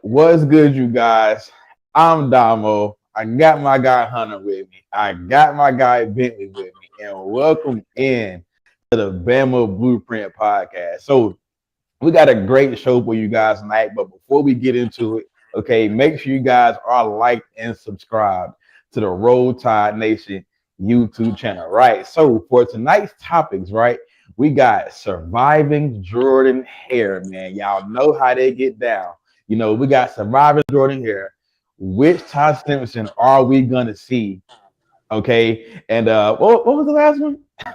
What's good, you guys? I'm Damo. I got my guy Hunter with me. I got my guy Bentley with me, and welcome in to the Bama Blueprint Podcast. So we got a great show for you guys tonight. But before we get into it, okay, make sure you guys are liked and subscribed to the Roll Tide Nation YouTube channel. Right. So for tonight's topics, right, we got surviving Jordan-Hare, man. Y'all know how they get down. We got surviving Jordan-Hare. Which Todd Simpson are we gonna see? Okay. And what was the last one? I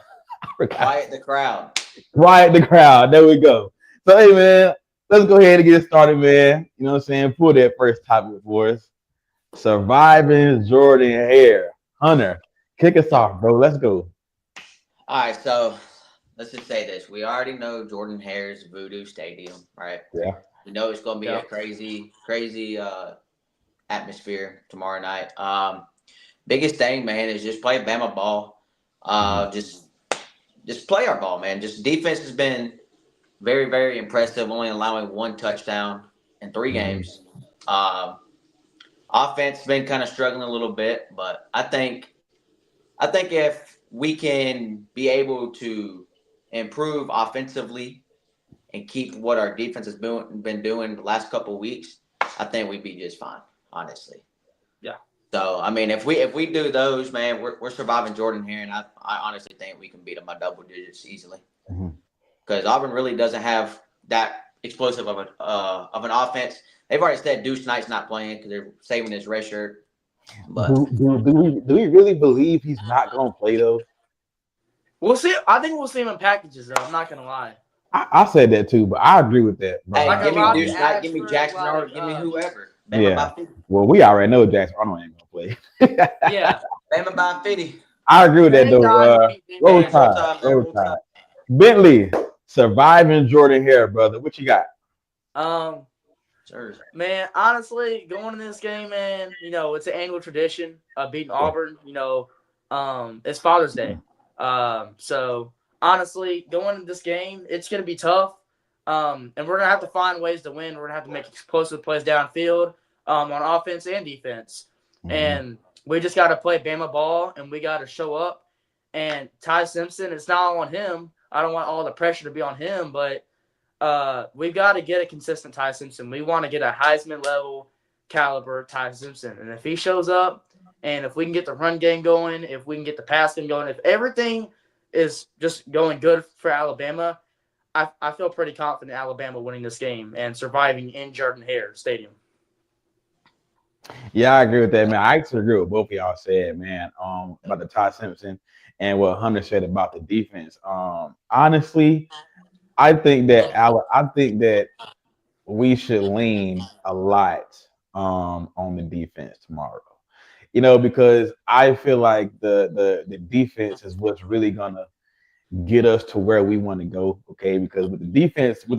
forgot. Quiet the crowd. Quiet the crowd. There we go. So, hey, man, let's go ahead and get started, man. You know what I'm saying? Pull that first topic for us. Surviving Jordan-Hare. Hunter, kick us off, bro. Let's go. All right, so let's just say this. We already know Jordan-Hare's Voodoo Stadium, right? Yeah. We know it's going to be a crazy atmosphere tomorrow night. Biggest thing, man, is just play Bama ball. Just play our ball, man. Just defense has been very, very impressive, only allowing one touchdown in 3 games. Offense has been kind of struggling a little bit, but I think if we can be able to improve offensively and keep what our defense has been doing the last couple of weeks, I think we'd be just fine, honestly. Yeah. So, I mean, if we do those, man, we're surviving Jordan-Hare, and I honestly think we can beat them by double digits easily. Because Auburn really doesn't have that explosive of an offense. They've already said Deuce Knight's not playing because they're saving his red shirt. But do we really believe he's not gonna play though? We'll see. I think we'll see him in packages, though. I'm not gonna lie. I said that too, but I agree with that. Bro. Hey, Like give a me Robbie Deuce Knight, give me Ashford, Jackson like, Arnold, give me whoever. Yeah. Bama by 50. Well, we already know Jackson Arnold ain't gonna play. Yeah. Bama by 50. I agree with that Thank God though. he beat Roll Bama. Tide, man, roll roll Tide. Tide. Bentley, surviving Jordan-Hare, brother. What you got? Sure. Man, honestly, going in this game, man, it's an annual tradition of beating Auburn. It's Father's Day. So honestly, going in this game, it's gonna be tough. And we're gonna have to find ways to win. We're gonna have to make explosive plays downfield, on offense and defense. And we just got to play Bama ball, and we got to show up. And Ty Simpson, it's not all on him. I don't want all the pressure to be on him, but we've got to get a consistent Ty Simpson. We want to get a Heisman level caliber Ty Simpson. And if he shows up, and if we can get the run game going, if we can get the pass game going, if everything is just going good for Alabama, I feel pretty confident Alabama winning this game and surviving in Jordan-Hare Stadium. Yeah, I agree with that, man. I actually agree with both of y'all said, man, about the Todd Simpson and what Hunter said about the defense. Honestly, I think that we should lean a lot on the defense tomorrow. Because I feel like the defense is what's really gonna get us to where we want to go. Okay, because with the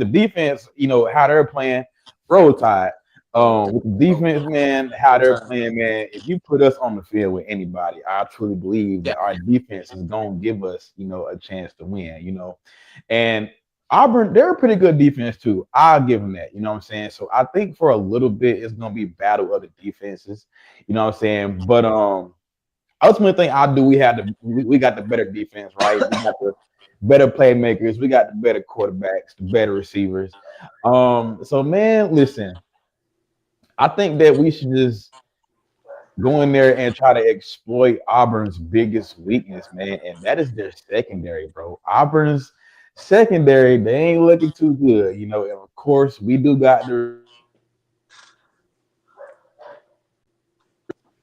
defense, how they're playing, roll tide. With the defense, man, how they're playing, man. If you put us on the field with anybody, I truly believe that our defense is gonna give us, a chance to win. And Auburn, they're a pretty good defense too. I'll give them that. You know what I'm saying? So I think for a little bit, it's gonna be battle of the defenses. You know what I'm saying? But ultimately thing I do, we got the better defense, right? We got the better playmakers, we got the better quarterbacks, the better receivers. So man, listen, I think that we should just go in there and try to exploit Auburn's biggest weakness, man, and that is their secondary, bro. Auburn's secondary, they ain't looking too good, and of course we do got the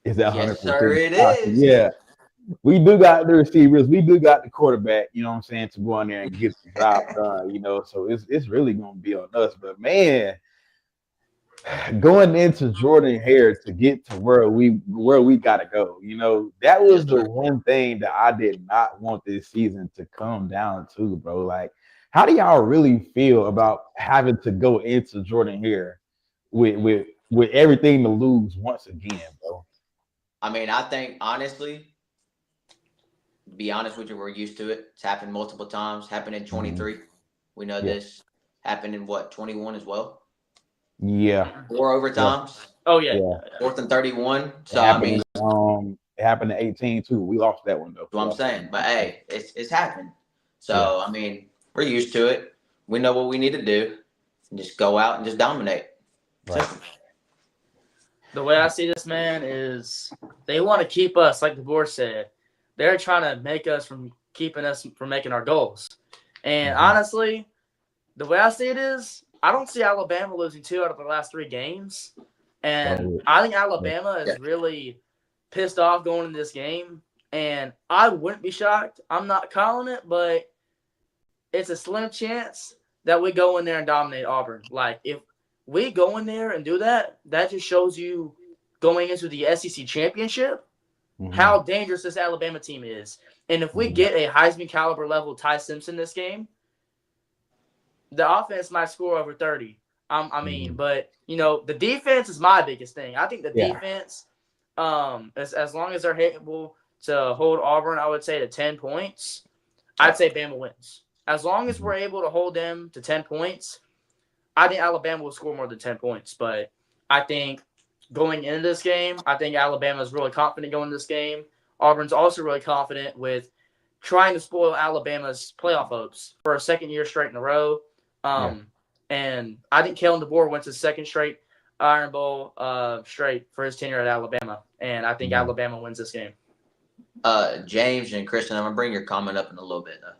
is that Yes, 100%? sir, it is. Yeah. We do got the receivers. We do got the quarterback, you know what I'm saying, to go in there and get the job done, So it's really gonna be on us. But man, going into Jordan-Hare to get to where we gotta go, that was the one thing that I did not want this season to come down to, bro. Like, how do y'all really feel about having to go into Jordan-Hare with everything to lose once again, bro? I mean, I think, honestly, to be honest with you, we're used to it. It's happened multiple times. Happened in 23. We know this. Happened in, 21 as well? Yeah. 4 overtimes. Oh yeah. Yeah. 4th and 31. So It happened in 18 too. We lost that one though. That's what I'm saying. But hey, it's happened. So I mean, we're used to it. We know what we need to do. And just go out and just dominate. Right. The way I see this, man, is they want to keep us, like the board said. They're trying to make us from making our goals. And honestly, the way I see it is, I don't see Alabama losing 2 out of the last 3 games. And I think Alabama is really pissed off going into this game. And I wouldn't be shocked. I'm not calling it, but it's a slim chance that we go in there and dominate Auburn. Like, if we go in there and do that, that just shows you going into the SEC championship how dangerous this Alabama team is. And if we get a Heisman caliber level Ty Simpson this game, the offense might score over 30. But the defense is my biggest thing. I think the defense, as long as they're able to hold Auburn, I would say to 10 points, I'd say Bama wins. As long as we're able to hold them to 10 points, I think Alabama will score more than 10 points. But I think going into this game, I think Alabama is really confident going into this game. Auburn's also really confident with trying to spoil Alabama's playoff hopes for a second year straight in a row. And I think Kalen DeBoer went to second straight Iron Bowl straight for his tenure at Alabama. And I think Alabama wins this game. James and Christian, I'm going to bring your comment up in a little bit, though.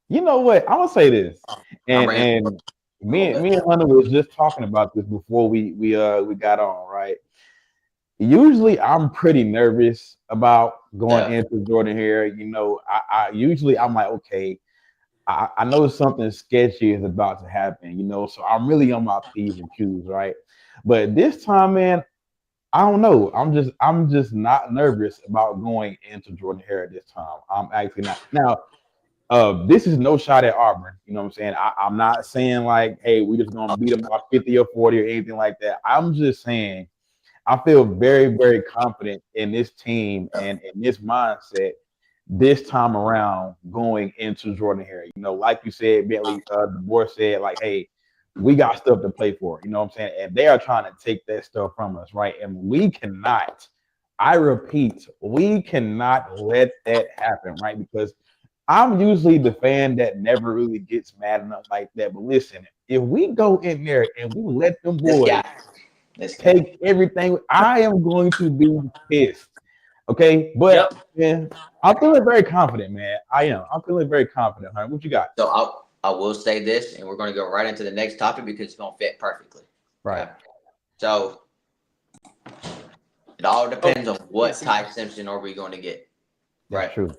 You know what? I'm gonna say this, and me and Hunter was just talking about this before we got on, right? Usually, I'm pretty nervous about going into Jordan-Hare. I usually I'm like, okay, I know something sketchy is about to happen, so I'm really on my P's and Q's, right? But this time, man, I don't know. I'm just not nervous about going into Jordan-Hare this time. I'm actually not. Now, this is no shot at Auburn. You know what I'm saying? I'm not saying like, hey, we're just gonna beat them by 50 or 40 or anything like that. I'm just saying I feel very, very confident in this team and in this mindset this time around going into Jordan-Hare. Like you said, Bentley, the board said, like, hey, we got stuff to play for. You know what I'm saying? And they are trying to take that stuff from us, right? And we cannot, I repeat, we cannot let that happen, right? Because I'm usually the fan that never really gets mad enough like that. But listen, if we go in there and we let them boys take everything, I am going to be pissed. Okay, but man, I'm feeling very confident, man. I am. I'm feeling very confident. Huh? What you got? So I will say this, and we're going to go right into the next topic because it's going to fit perfectly. Right. Okay? So it all depends on what Ty Simpson are we going to get. Right. True.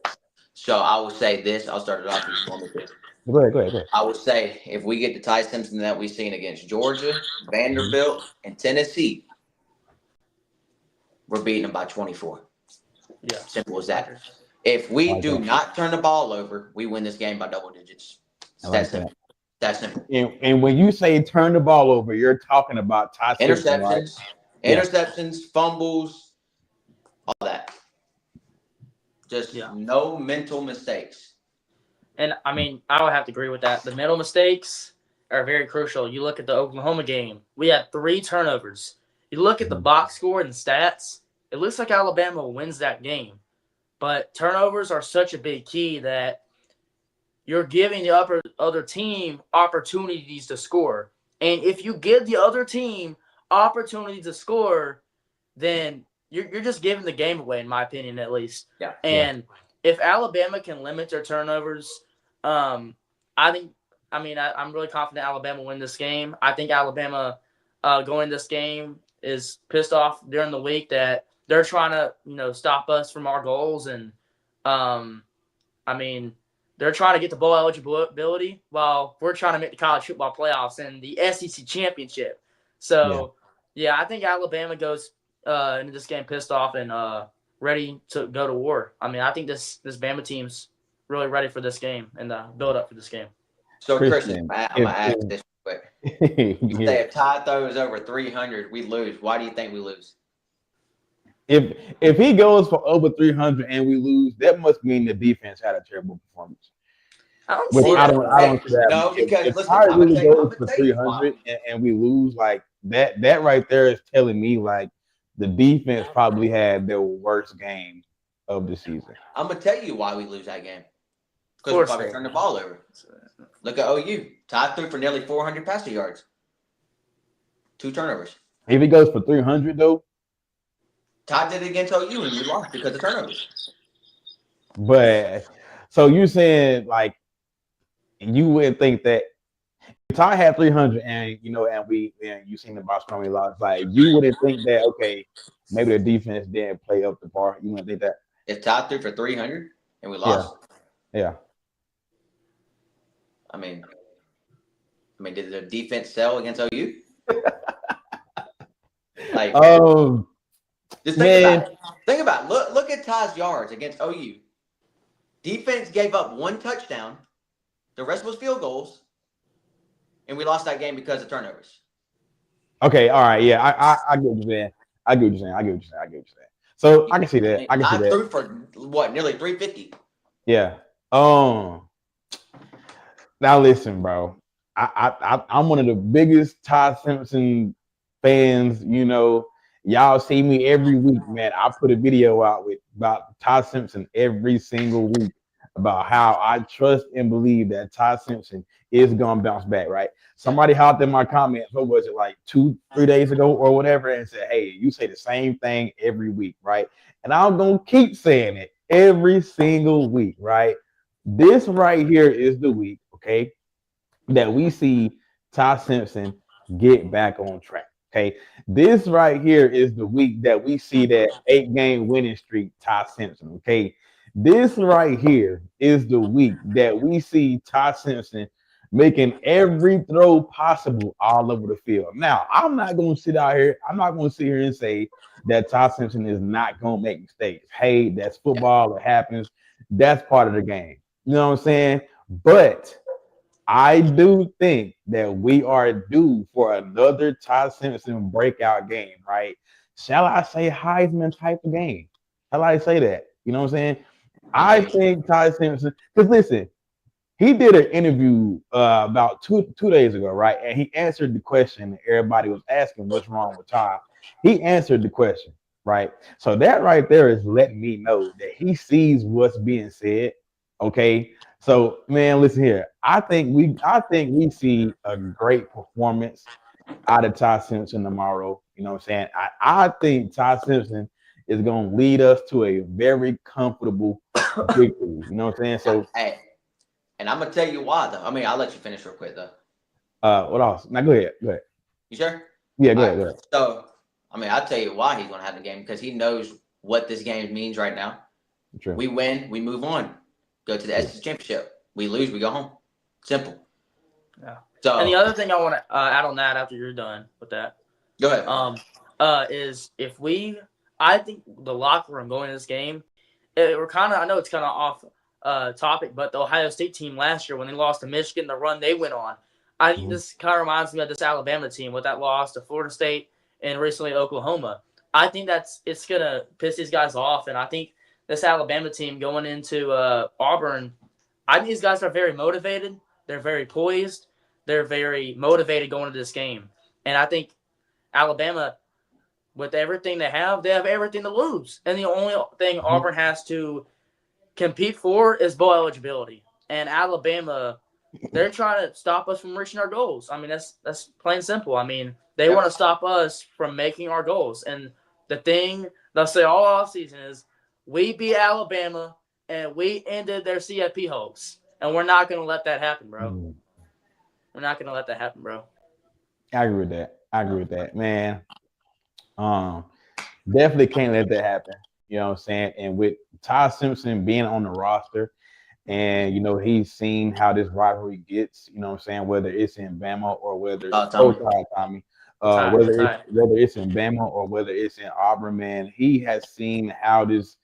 So I will say this. I'll start it off if you want me to. Go ahead. I would say if we get the Ty Simpson that we've seen against Georgia, Vanderbilt, and Tennessee, we're beating them by 24. Yeah. Simple as that. If we do not turn the ball over, we win this game by double digits. That's simple. That's simple. And when you say turn the ball over, you're talking about Ty Simpson, right? Interceptions, fumbles, all that. Just no mental mistakes. And, I would have to agree with that. The mental mistakes are very crucial. You look at the Oklahoma game. We had 3 turnovers. You look at the box score and the stats, it looks like Alabama wins that game. But turnovers are such a big key that you're giving the other team opportunities to score. And if you give the other team opportunities to score, then you're just giving the game away, in my opinion, at least. Yeah. And if Alabama can limit their turnovers, I'm really confident Alabama will win this game. I think Alabama going this game is pissed off during the week that they're trying to, stop us from our goals. And, they're trying to get the bowl eligibility while we're trying to make the college football playoffs and the SEC championship. So, I think Alabama goes into this game pissed off and ready to go to war. I think this Bama team's really ready for this game and the build up for this game. So, Christian, I'm going to ask this quick. If Ty throws over 300, we lose. Why do you think we lose? If he goes for over 300 and we lose, that must mean the defense had a terrible performance. I don't Which see I that, don't. bro. I Hey, don't see that. no, because If listen, Ty I'm really goes gonna for tell you why. 300 and we lose like that, that right there is telling me like the defense probably had their worst game of the season. I'm gonna tell you why we lose that game. Of Because we course probably they. turned the ball over. Look at OU. Ty threw for nearly 400 passing yards. 2 turnovers. If he goes for 300 though, Ty did it against OU and we lost because of turnovers. but so you saying like you wouldn't think that if Ty had 300 and and you seen the box score we lost, like you wouldn't think that okay, maybe the defense didn't play up the bar. You wouldn't think that. If Ty threw for 300 and we Yeah, lost, yeah. I mean, did the defense sell against OU? Like, just think Man, about it. Think about it. Look at Ty's yards against OU. Defense gave up 1 touchdown. The rest was field goals. And we lost that game because of turnovers. okay, all right, yeah, I get what you're saying. I get what you're saying. I get what you're saying. I get what you're saying. So I can see that. I can see Ty that. threw for what, nearly 350. Yeah. Now listen, bro. I'm one of the biggest Ty Simpson fans. You know, y'all see me every week, man. I put a video out with about Ty Simpson every single week about how I trust and believe that Ty Simpson is gonna bounce back. Right? Somebody hopped in my comments. What was it like 2-3 days ago or whatever, and said, "Hey, you say the same thing every week, right?" And I'm gonna keep saying it every single week, right? This right here is the week, okay, that we see Ty Simpson get back on track. Okay. This right here is the week that we see that 8-game winning streak, Ty Simpson. Okay. This right here is the week that we see Ty Simpson making every throw possible all over the field. Now, I'm not going to sit out here. I'm not going to sit here and say that Ty Simpson is not going to make mistakes. Hey, that's football. It happens. That's part of the game. You know what I'm saying? But I do think that we are due for another Ty Simpson breakout game, right? Shall I say Heisman type of game? Shall I say that? You know what I'm saying? I think Ty Simpson, because listen, he did an interview about two days ago, right? And he answered the question everybody was asking, what's wrong with Ty? He answered the question, right? So that right there is letting me know that he sees what's being said. Okay. So man, listen here. I think we see a great performance out of Ty Simpson tomorrow. You know what I'm saying? I think Ty Simpson is going to lead us to a very comfortable victory. You know what I'm saying? So, Hey, and I'm gonna tell you why though. I mean, I'll let you finish real quick though. what else? Now go ahead. Go ahead. You sure? Yeah, go All ahead. right. Go ahead. So, I mean, I'll tell you why he's gonna have the game because he knows what this game means right now. True. We win, we move on, go to the SEC championship. We lose, we go home. Simple. Yeah. So, And the other thing I want to add on that after you're done with that, go ahead. is if I think the locker room going into this game, we're kind of, I know it's kind of off topic, but the Ohio State team last year when they lost to Michigan, the run they went on, I think this kind of reminds me of this Alabama team with that loss to Florida State and recently Oklahoma. I think it's gonna piss these guys off, and I think this Alabama team going into Auburn, I think these guys are very motivated. They're very poised. They're very motivated going into this game, and I think Alabama, with everything they have everything to lose, and the only thing Auburn has to compete for is bowl eligibility. And Alabama, they're trying to stop us from reaching our goals. I mean, that's plain simple. I mean, they want to stop us from making our goals. And the thing they'll say all offseason is, we beat Alabama and we ended their CFP hopes. And we're not going to let that happen, bro. We're not going to let that happen, bro. I agree with that. Man. Definitely can't let that happen. You know what I'm saying? And with Ty Simpson being on the roster, and he's seen how this rivalry gets, you know what I'm saying, whether it's in Bama or whether Tommy. Whether it's in Bama or whether it's in Auburn, man, he has seen how this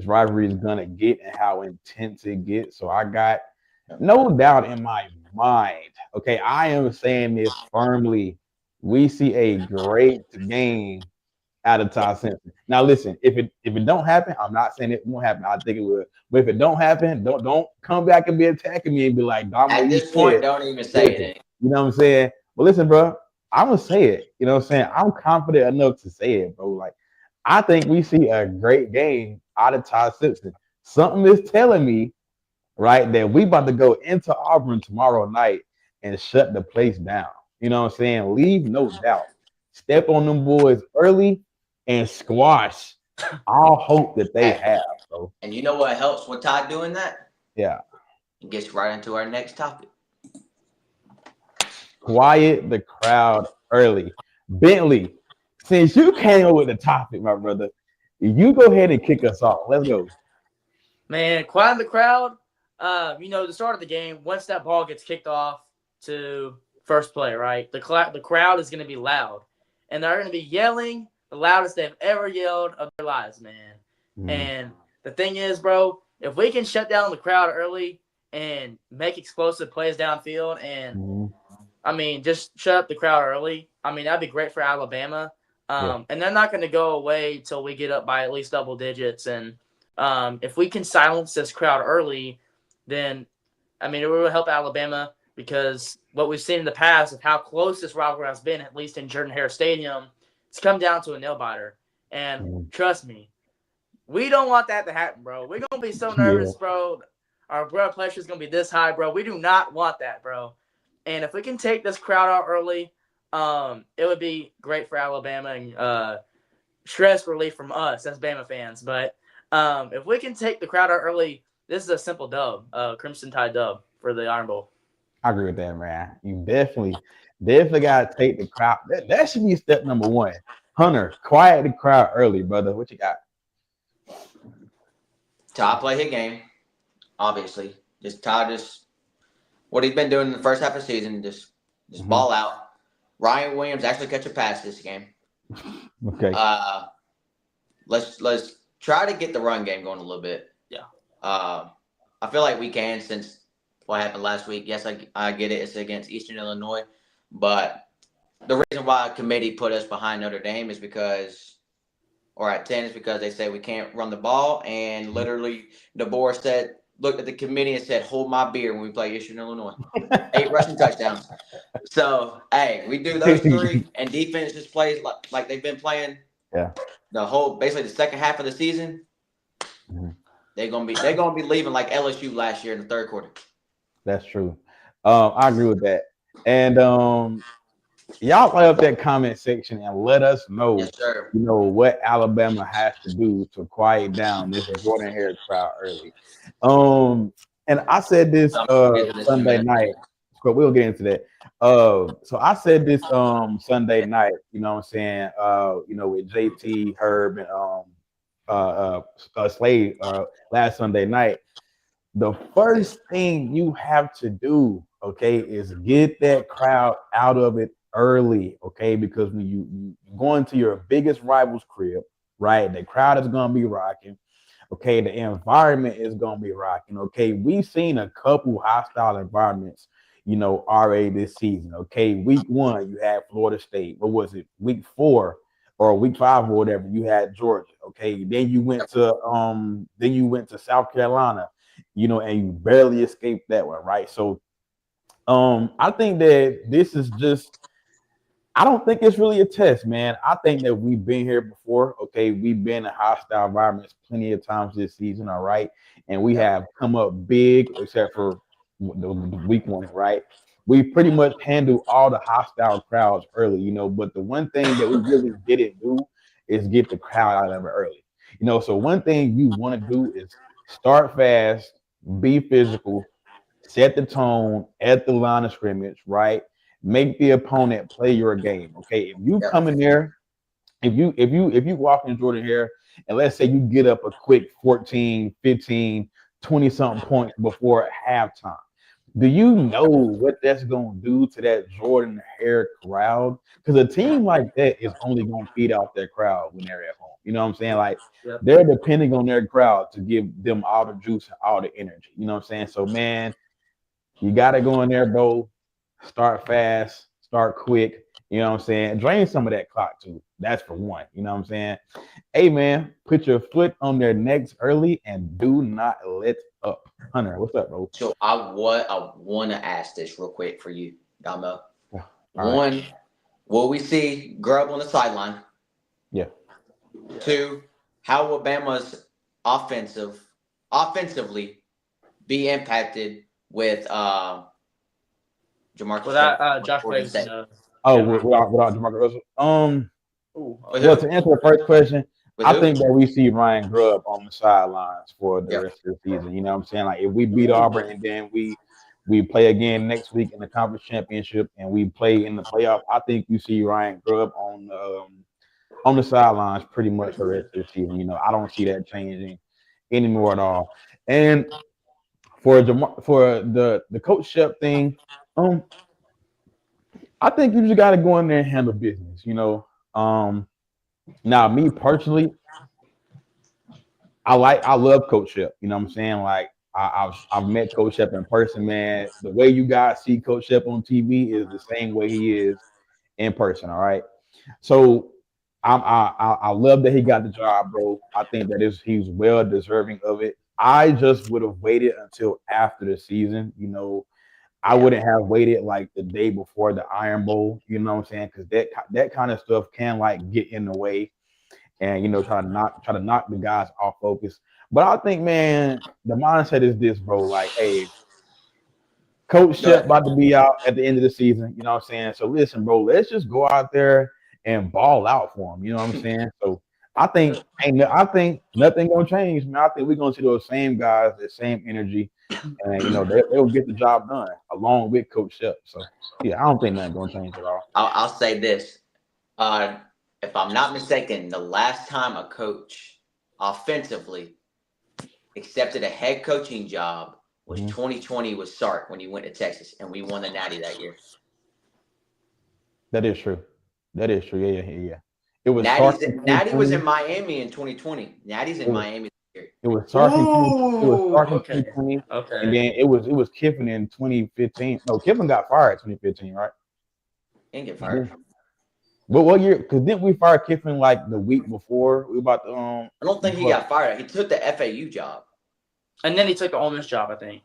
rivalry is gonna get and how intense it gets. So I got no doubt in my mind. Okay, I am saying this firmly. We see a great game out of Ty Simpson. Now listen, if it don't happen, I'm not saying it won't happen. I think it will. But if it don't happen, don't come back and be attacking me and be like, Damo, At you this point, said, don't even say listen, it. you know what I'm saying? But listen, bro, I'm gonna say it. You know what I'm saying? I'm confident enough to say it, bro. Like, I think we see a great game out of Ty Simpson. Something is telling me, right, that we about to go into Auburn tomorrow night and shut the place down. You know what I'm saying? Leave no doubt. Step on them boys early and squash all hope that they Hey, have, bro. and you know what helps with Todd doing that? Yeah. It gets right into our next topic. Quiet the crowd early. Bentley, since you came up with the topic, my brother, you go ahead and kick us off. Let's go. Man, quiet the crowd. The start of the game, once that ball gets kicked off to first play, right? The crowd is going to be loud, and they're going to be yelling the loudest they've ever yelled of their lives, man. And the thing is, bro, if we can shut down the crowd early and make explosive plays downfield, and just shut up the crowd early, that'd be great for Alabama. And they're not going to go away till we get up by at least double digits, and if we can silence this crowd early, then it will help Alabama, because what we've seen in the past of how close this rivalry has been, at least in Jordan-Hare Stadium, it's come down to a nail biter. And trust me, we don't want that to happen, bro. We're gonna be so nervous, bro. Our blood pressure is gonna be this high, bro. We do not want that, bro. And if we can take this crowd out early, it would be great for Alabama and stress relief from us as Bama fans. But if we can take the crowd out early, this is a simple dub, Crimson Tide dub for the Iron Bowl. I agree with that, man. You definitely got to take the crowd. That should be step number one. Hunter, quiet the crowd early, brother. What you got? Todd play his game, obviously. Todd what he's been doing in the first half of the season, just ball out. Ryan Williams actually catch a pass this game. Okay. Let's try to get the run game going a little bit. Yeah. I feel like we can, since what happened last week. Yes, I get it. It's against Eastern Illinois. But the reason why a committee put us behind Notre Dame is because, or at 10, is because they say we can't run the ball. And literally, DeBoer looked at the committee and said, hold my beer when we play Eastern Illinois. 8 rushing touchdowns. So, hey, we do those 3, and defense just plays like they've been playing. Yeah. Basically the second half of the season. They're gonna be leaving like LSU last year in the third quarter. That's true. I agree with that. And y'all play up that comment section and let us know, Yes, sir. What Alabama has to do to quiet down this Jordan-Hare crowd early. And I said this Sunday night, but we'll get into that. So I said this Sunday night, you know what I'm saying, with JT, Herb, and Slade last Sunday night. The first thing you have to do, okay, is get that crowd out of it early, okay? Because when you go into your biggest rival's crib, right, the crowd is going to be rocking, okay? The environment is going to be rocking, okay? We've seen a couple hostile environments, already this season, okay? Week 1, you had Florida State. What was it? Week 4 or week 5 or whatever, you had Georgia, okay? Then you went to South Carolina, and you barely escaped that one, right? So I think that this is I don't think it's really a test, man. I think that we've been here before, okay? We've been in hostile environments plenty of times this season, all right? And we have come up big, except for the week 1, right? We pretty much handled all the hostile crowds early, but the one thing that we really didn't do is get the crowd out of it early. So one thing you want to do is start fast, be physical, set the tone at the line of scrimmage, right? Make the opponent play your game. Okay. If you come in there, if you walk in Jordan-Hare and let's say you get up a quick 14, 15, 20 something points before halftime, do you know what that's going to do to that Jordan-Hare crowd? Because a team like that is only going to feed off their crowd when they're at home. You know what I'm saying? Like, they're depending on their crowd to give them all the juice and all the energy. You know what I'm saying? So, man, you got to go in there, bro. Start fast, start quick, You know what I'm saying? Drain some of that clock too. That's for one. You know what I'm saying? Hey man, put your foot on their necks early and do not let up. Hunter, what's up, bro? So I want to ask this real quick for you, Damo. All One, right. will we see Grub on the sideline? Yeah. Two, how will Bama's offensively be impacted with Jamarcus Without Josh Jordan Davis. State? Oh, without DeMarcus Russell. With Well, who? to answer the first question, With I who? think that we see Ryan Grubb on the sidelines for the Yep. rest of the season. You know what I'm saying? Like if we beat Auburn and then we play again next week in the conference championship and we play in the playoff, I think you see Ryan Grubb on the sidelines pretty much the rest of the season. You know, I don't see that changing anymore at all. And for the coach Shep thing, I think you just got to go in there and handle business. You know, now me personally, I love Coach Shep. You know what I'm saying? Like I've met Coach Shep in person, man. The way you guys see Coach Shep on TV is the same way he is in person. All right. So I love that he got the job, bro. I think that he's well deserving of it. I just would have waited until after the season. You know, I wouldn't have waited like the day before the Iron Bowl. You know what I'm saying? Because that kind of stuff can like get in the way and try to knock the guys off focus. But I think, man, the mindset is this, bro. Like, hey, Coach Go Shep ahead. about to be out at the end of the season. You know what I'm saying? So listen, bro, let's just go out there and ball out for him. You know what I'm saying? So I think nothing gonna change, man. I think we're gonna see those same guys, the same energy, and they'll get the job done along with Coach Shep. So yeah, I don't think nothing gonna change at all. I'll say this. If I'm not mistaken, the last time a coach offensively accepted a head coaching job was 2020 with Sark when he went to Texas and we won the Natty that year. That is true. That is true. Yeah. It was Natty was in Miami in 2020. Natty's in Miami this year. It was Sark in 2020, Okay. and then it was Kiffin in 2015. No, Kiffin got fired in 2015, right? He didn't get fired. What year? Because didn't we fire Kiffin like the week before we about to I don't think he got fired. He took the FAU job, and then he took the Ole Miss job, I think.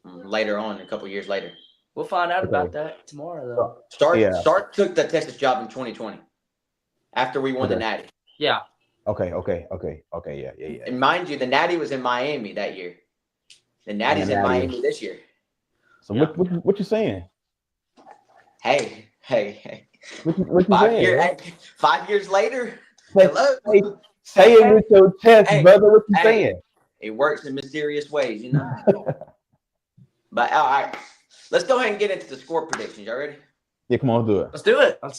Later on, a couple years later. We'll find out about that tomorrow, though. Stark took the Texas job in 2020 after we won the Natty. Yeah. Okay. Yeah. And mind you, the Natty was in Miami that year. The Natty's in Miami this year. So what you saying? Hey. What you saying? 5 years later. Hello. Say it with your chest, brother. What you saying? It works in mysterious ways, you know. But all right, let's go ahead and get into the score predictions. Y'all ready? Yeah, come on, do it. Let's do it. All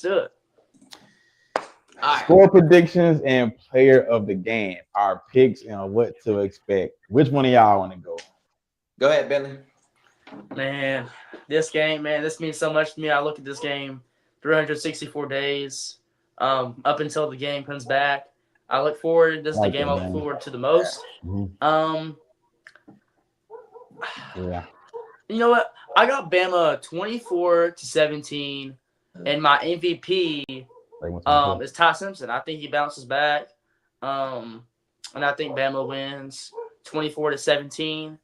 right. Score predictions and player of the game. Our picks and what to expect. Which one of y'all want to go? Go ahead, Bentley. Man, this game, this means so much to me. I look at this game 364 days up until the game comes back. I look forward. This is the game I look forward to the most. Yeah. You know what? I got Bama 24-17, and my MVP is Ty Simpson. I think he bounces back, and I think Bama wins 24-17.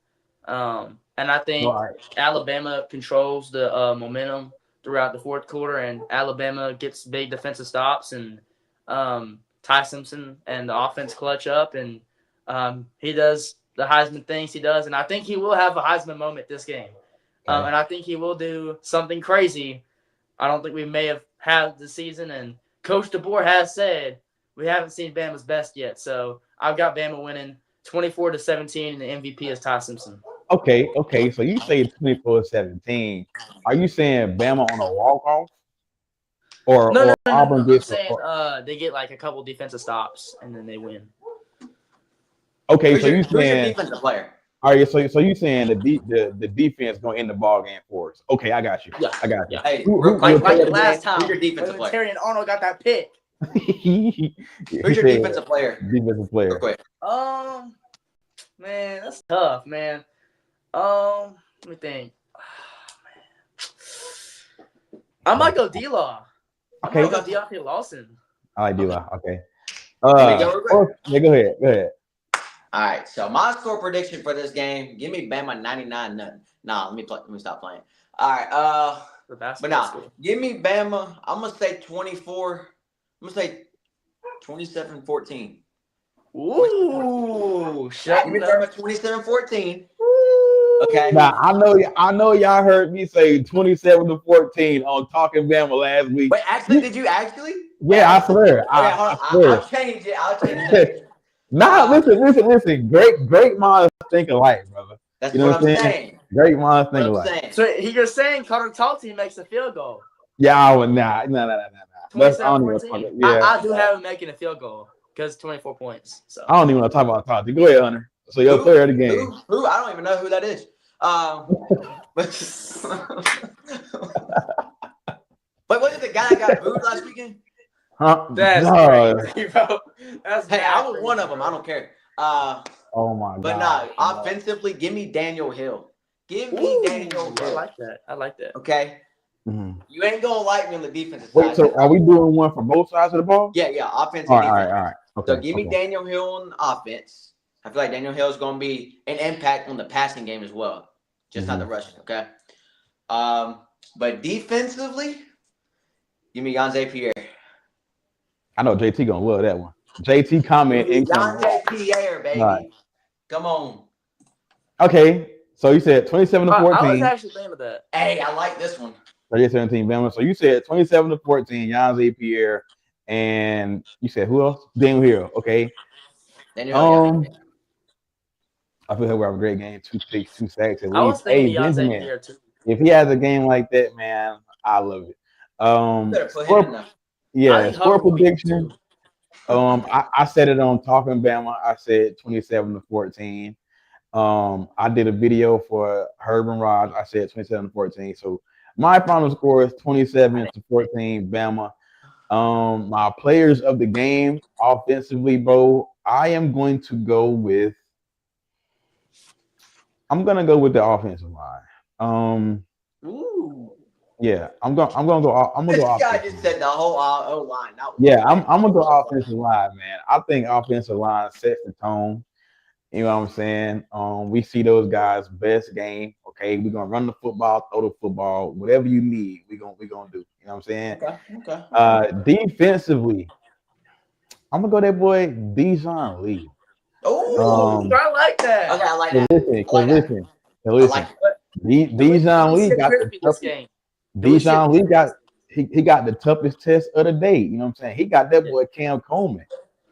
And I think Alabama controls the momentum throughout the fourth quarter, and Alabama gets big defensive stops, and Ty Simpson and the offense clutch up, and he does the Heisman things he does, and I think he will have a Heisman moment this game. And I think he will do something crazy. I don't think we may have had the season, and Coach DeBoer has said we haven't seen Bama's best yet. So I've got Bama winning 24-17, and the MVP is Ty Simpson. Okay. So you say 24-17. Are you saying Bama on a walk-off? No. Auburn gets I'm saying they get like a couple defensive stops, and then they win. Okay, who's your defensive player? All right, so you saying the defense gonna end the ball game for us? Okay, I got you. Yeah. I got you. Hey, like last time, who's your defensive player? Terry and Arnold got that pick. Who's your defensive player? Defensive player. Real quick. Man, that's tough, man. Let me think. I might go D-Law. I'm gonna Okay, go Deontay Lawson. I like Okay. D-Line. Okay. Let me go real quick. Yeah, go ahead. Go ahead. All right. So my score prediction for this game: give me Bama 99-0. Nah, let me stop playing. All right. The But basketball nah, school. give me Bama. I'm gonna say 24. I'm gonna say 27-14. Ooh, Give shut me up. Bama 27-14. Ooh. Okay. Now I know y'all heard me say 27-14 on Talking Bama last week. Wait, actually, did you actually? Wait, Yeah, I swear. okay, hold on. I swear. I'll change it. I'll change that. Nah, listen. Great minds think alike, brother. That's You know what what I'm I'm saying? saying. Great minds What think I'm alike. saying. So you're saying Connor Talty makes a field goal? Yeah, I would nah. Let's, I don't even want to talk 27-14. yeah. I do have him making a field goal because 24 points. So I don't even want to talk about Tati. Go ahead, Hunter. So your player of the game. Who? I don't even know who that is. But but was it the guy that got booed last weekend? Huh? that's No. crazy, bro. That's Hey, I was crazy, one of them. bro. I don't care. Oh my But god. nah, offensively, give me Daniel Hill. Give me Ooh, Daniel I Hill. like that. I like that. Okay, Mhm. you ain't gonna like me on the defensive Wait, side. so are we doing one for both sides of the ball? Yeah, offense All and right, all right, defense. all right. So Okay, give me okay. Daniel Hill on offense. I feel like Daniel Hill is gonna be an impact on the passing game as well, just not the rushing. Okay. But defensively, give me Yanze Pierre. I know JT gonna love that one. JT comment incoming. Yanze Pierre, All right. baby. Come on. Okay, so you said 27 to I was 14. actually thinking of that. Hey, I like this one. 38-17 Bama. So you said 27 to 14, Yanze Pierre, and you said who else? Daniel Hill. Okay. Daniel Hill, yeah. I feel like we have a great game, 2 picks, 2 sacks at I was least. thinking Hey, of Yanze Benjamin, Pierre too. if he has a game like that, man, I love it. You better put him in there. I Yeah, think score Hubbard will be good prediction. too. I said it on Talking Bama. I said 27 to 14. I did a video for Herb and Raj. I said 27 to 14. So my final score is 27 to 14, Bama. My players of the game offensively, bro. I'm gonna go with the offensive line. Ooh. Yeah, I'm gonna This go guy offensive just line. said the whole O line. Not Yeah, one. I'm gonna go offensive line, man. I think offensive line sets the tone. You know what I'm saying? We see those guys' best game. Okay, we're gonna run the football, throw the football, whatever you need, we gonna do. You know what I'm saying? Okay. Defensively, I'm gonna go that boy Dijon Lee. Oh, Ooh, I like that. okay. I like Cause that. listen, I cause like that. listen, cause I like listen. it. But do Dijon we Lee see a got the Crispy this toughest. game? Do we see a Dijon Lee Crispy got this he got the toughest test of the day. You know what I'm saying? He got that game? boy Cam Coleman.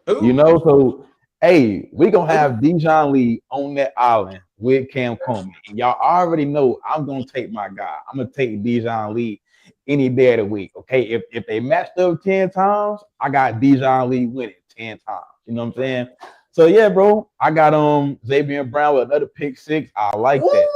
You Who? know, so hey, we gonna Who? have Dijon Lee on that island with Cam Coleman. And y'all already know I'm gonna take my guy. I'm gonna take Dijon Lee any day of the week. Okay. If they matched up 10 times, I got Dijon Lee winning 10 times. You know what I'm saying? So yeah, bro. I got Xavier Brown with another pick six. I like that.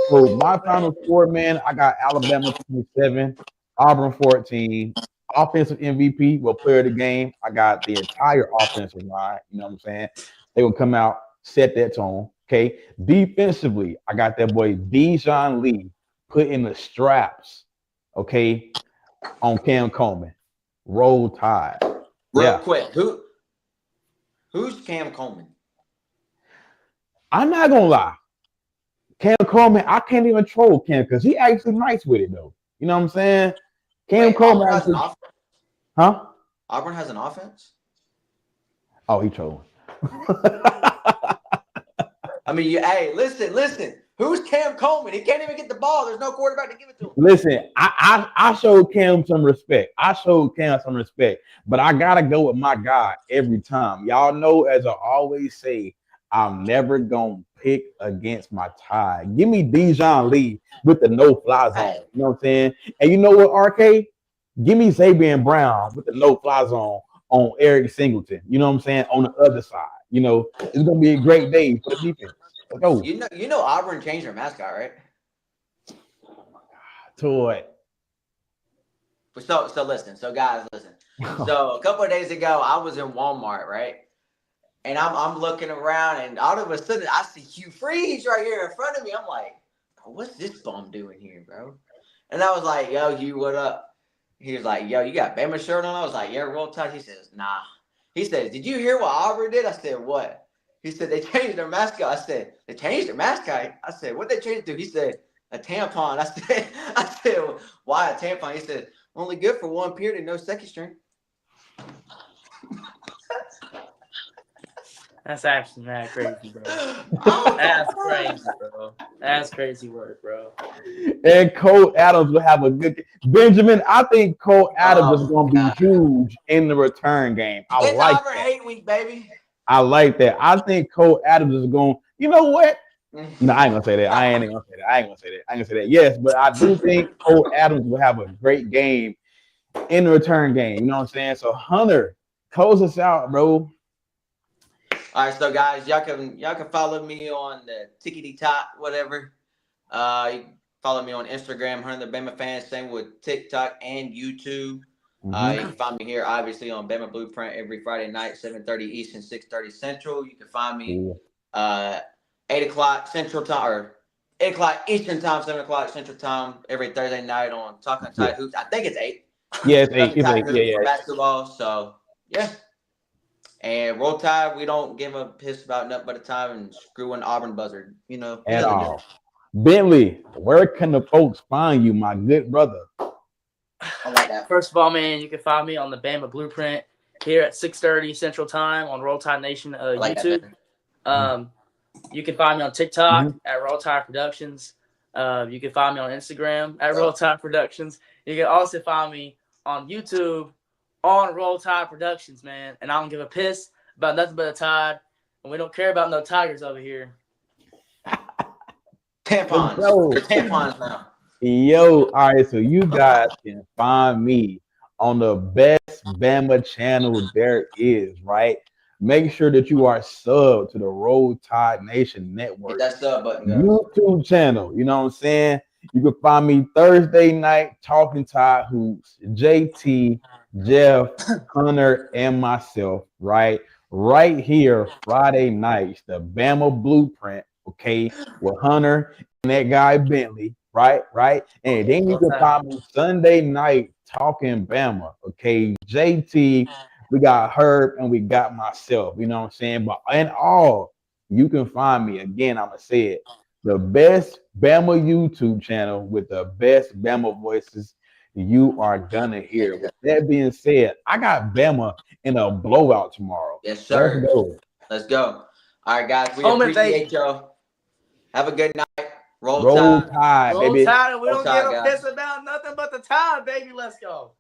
So my Woo! final score, man, I got Alabama 27, Auburn 14. Offensive MVP, well, player of the game. I got the entire offensive line. You know what I'm saying? They will come out, set that tone. Okay. Defensively, I got that boy Dijon Lee putting the straps, okay, on Cam Coleman. Roll Tide. Real Yeah. quick. Who's Cam Coleman? I'm not gonna lie. Cam Coleman, I can't even troll Cam because he actually nice with it though. You know what I'm saying? Cam Wait, Coleman Auburn has an actually, offense. huh? Auburn has an offense. Oh, he trolling. I mean, hey, listen. Who's Cam Coleman? He can't even get the ball. There's no quarterback to give it to him. Listen, I showed Cam some respect. But I gotta go with my guy every time. Y'all know, as I always say, I'm never gonna pick against my tie. Give me Dijon Lee with the no fly zone. Hey, You know what I'm saying? And you know what, RK? Give me Xavier Brown with the no fly zone on Eric Singleton. You know what I'm saying? On the other side. You know, it's gonna be a great day for the defense. Let's go. you know Auburn changed their mascot, right? Toy. So listen. So guys, listen. So a couple of days ago, I was in Walmart, right? And I'm looking around, and all of a sudden, I see Hugh Freeze right here in front of me. I'm like, bro, what's this bum doing here, bro? And I was like, yo, Hugh, what up? he was like, yo, you got Bama shirt on? I was like, yeah, Roll Tide. He says, nah. He says, did you hear what Auburn did? I said, what? He said, they changed their mascot. I said, they changed their mascot? I said, what they changed to? He said, a tampon. I said, why a tampon? He said, only good for one period and no second string. That's actually mad crazy, bro. That's crazy, bro. That's crazy work, bro. And Cole Adams will have a good Benjamin. I think Cole Adams is going to be huge in the return game. It's Auburn hate week, baby. I like that. I think Cole Adams is going. You know what? No, I ain't gonna say that. I ain't gonna say that. Yes, but I do think Cole Adams will have a great game in the return game. You know what I'm saying? So Hunter, close us out, bro. All right, so guys, y'all can follow me on the Tickety Top, whatever. You can follow me on Instagram, Hunter the Bama Fan, same with TikTok and YouTube. You can find me here, obviously, on Bama Blueprint every Friday night, 7:30 Eastern, 6:30 Central. You can find me 8 o'clock Central Time, or 8 o'clock Eastern Time, 7 o'clock Central Time every Thursday night on Talking Tide Hoops. I think it's 8. Yeah, it's 8. It's 8. Yeah. For basketball, so yeah. And Roll Tide, we don't give a piss about nothing but a time and screw an Auburn buzzard, you know. At all. Bentley, where can the folks find you, my good brother? I like that. First of all, man, you can find me on the Bama Blueprint here at 6:30 Central Time on Roll Tide Nation YouTube. You can find me on TikTok at Roll Tide Productions. You can find me on Instagram at Roll Tide Productions. You can also find me on YouTube on Roll Tide Productions, man. And I don't give a piss about nothing but a Tide. And we don't care about no Tigers over here. Tampons. They're tampons now. Yo, all right, so you guys can find me on the best Bama channel there is, right? Make sure that you are subbed to the Roll Tide Nation Network. Hit that sub button, guys. YouTube channel. You know what I'm saying? You can find me Thursday night talking Tide Hoops, JT, Jeff, Hunter, and myself, right? Right here, Friday nights, the Bama Blueprint, okay, with Hunter and that guy Bentley, right? And then you can find me Sunday night talking Bama, okay? JT, we got Herb, and we got myself, you know what I'm saying? But in all, you can find me, again, I'm going to say it, the best Bama YouTube channel with the best Bama voices you are going to hear. With that being said, I got Bama in a blowout tomorrow. Yes, sir. Let's go. All right, guys, we appreciate y'all. Have a good night. Roll Tide, baby. Roll Tide, and we don't give a piss about nothing but the Tide, baby. Let's go.